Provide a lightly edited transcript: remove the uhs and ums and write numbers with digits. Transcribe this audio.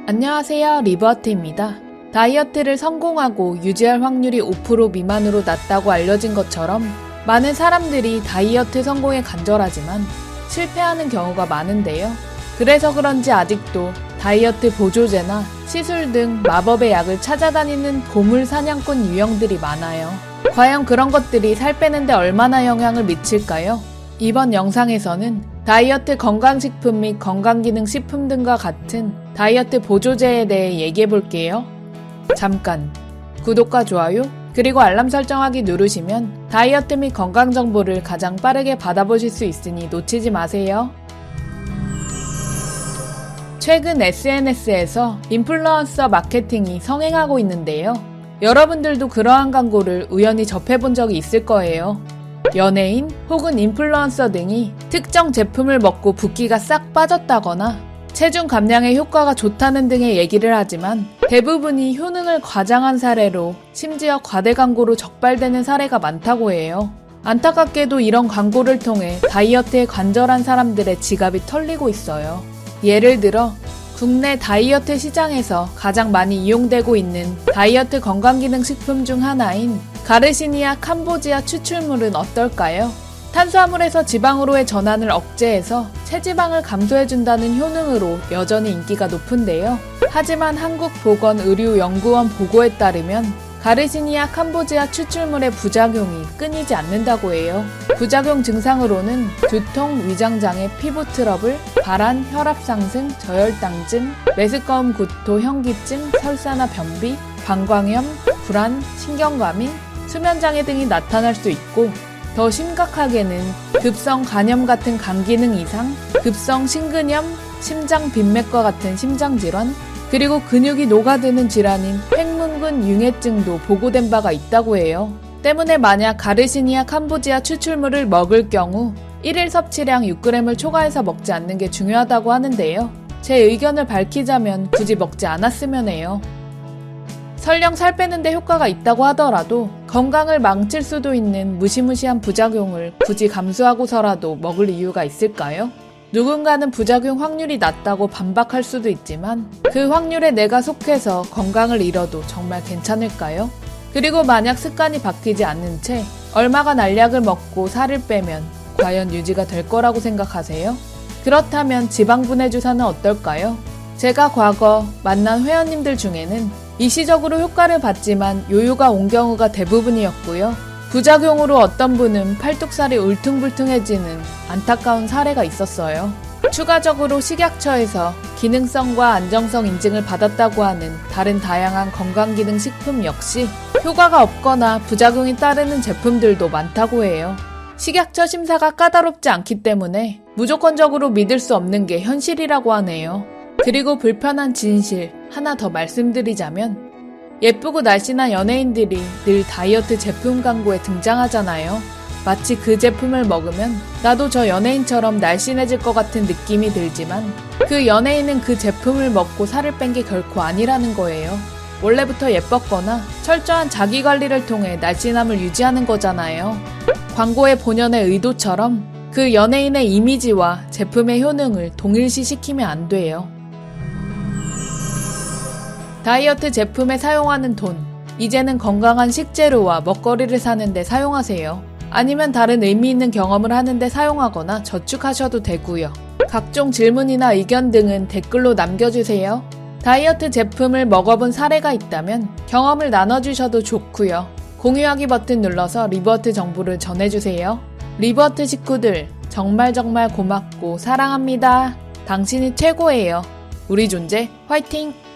안녕하세요, 리버트입니다. 다이어트를 성공하고 유지할 확률이 5% 미만으로 낮다고 알려진 것처럼 많은 사람들이 다이어트 성공에 간절하지만 실패하는 경우가 많은데요. 그래서 그런지 아직도 다이어트 보조제나 시술 등 마법의 약을 찾아다니는 보물 사냥꾼 유형들이 많아요. 과연 그런 것들이 살 빼는데 얼마나 영향을 미칠까요? 이번 영상에서는 다이어트 건강식품 및 건강기능식품 등과 같은 다이어트 보조제에 대해 얘기해볼게요. 잠깐 구독과 좋아요 그리고 알람 설정하기 누르시면 다이어트 및 건강 정보를 가장 빠르게 받아보실 수 있으니 놓치지 마세요. 최근 SNS에서 인플루언서 마케팅이 성행하고 있는데요. 여러분들도 그러한 광고를 우연히 접해본 적이 있을 거예요. 연예인 혹은 인플루언서 등이 특정 제품을 먹고 붓기가 싹 빠졌다거나 체중 감량에 효과가 좋다는 등의 얘기를 하지만 대부분이 효능을 과장한 사례로 심지어 과대 광고로 적발되는 사례가 많다고 해요. 안타깝게도 이런 광고를 통해 다이어트에 관절한 사람들의 지갑이 털리고 있어요. 예를 들어 국내 다이어트 시장에서 가장 많이 이용되고 있는 다이어트 건강기능식품 중 하나인 가르시니아 캄보지아 추출물은 어떨까요? 탄수화물에서 지방으로의 전환을 억제해서 체지방을 감소해준다는 효능으로 여전히 인기가 높은데요. 하지만 한국보건의료연구원 보고에 따르면 가르시니아 캄보지아 추출물의 부작용이 끊이지 않는다고 해요. 부작용 증상으로는 두통, 위장장애, 피부 트러블, 발한, 혈압 상승, 저혈당증, 메스꺼움 구토, 현기증, 설사나 변비, 방광염, 불안, 신경과민, 수면장애 등이 나타날 수 있고 더 심각하게는 급성 간염 같은 간 기능 이상, 급성 심근염, 심장 빈맥과 같은 심장질환, 그리고 근육이 녹아드는 질환인 횡문근 융해증도 보고된 바가 있다고 해요. 때문에 만약 가르시니아 캄보지아 추출물을 먹을 경우 1일 섭취량 6g을 초과해서 먹지 않는 게 중요하다고 하는데요. 제 의견을 밝히자면 굳이 먹지 않았으면 해요. 설령 살 빼는데 효과가 있다고 하더라도 건강을 망칠 수도 있는 무시무시한 부작용을 굳이 감수하고서라도 먹을 이유가 있을까요? 누군가는 부작용 확률이 낮다고 반박할 수도 있지만 그 확률에 내가 속해서 건강을 잃어도 정말 괜찮을까요? 그리고 만약 습관이 바뀌지 않는 채 얼마간 알약을 먹고 살을 빼면 과연 유지가 될 거라고 생각하세요? 그렇다면 지방분해 주사는 어떨까요? 제가 과거 만난 회원님들 중에는 일시적으로 효과를 봤지만 요요가 온 경우가 대부분이었고요. 부작용으로 어떤 분은 팔뚝살이 울퉁불퉁해지는 안타까운 사례가 있었어요. 추가적으로 식약처에서 기능성과 안정성 인증을 받았다고 하는 다른 다양한 건강기능식품 역시 효과가 없거나 부작용이 따르는 제품들도 많다고 해요. 식약처 심사가 까다롭지 않기 때문에 무조건적으로 믿을 수 없는 게 현실이라고 하네요. 그리고 불편한 진실 하나 더 말씀드리자면 예쁘고 날씬한 연예인들이 늘 다이어트 제품 광고에 등장하잖아요. 마치 그 제품을 먹으면 나도 저 연예인처럼 날씬해질 것 같은 느낌이 들지만 그 연예인은 그 제품을 먹고 살을 뺀 게 결코 아니라는 거예요. 원래부터 예뻤거나 철저한 자기관리를 통해 날씬함을 유지하는 거잖아요. 광고의 본연의 의도처럼 그 연예인의 이미지와 제품의 효능을 동일시시키면 안 돼요. 다이어트 제품에 사용하는 돈, 이제는 건강한 식재료와 먹거리를 사는데 사용하세요. 아니면 다른 의미 있는 경험을 하는데 사용하거나 저축하셔도 되고요. 각종 질문이나 의견 등은 댓글로 남겨주세요. 다이어트 제품을 먹어본 사례가 있다면 경험을 나눠주셔도 좋고요. 공유하기 버튼 눌러서 리버트 정보를 전해주세요. 리버트 식구들 정말 고맙고 사랑합니다. 당신이 최고예요. 우리 존재 화이팅!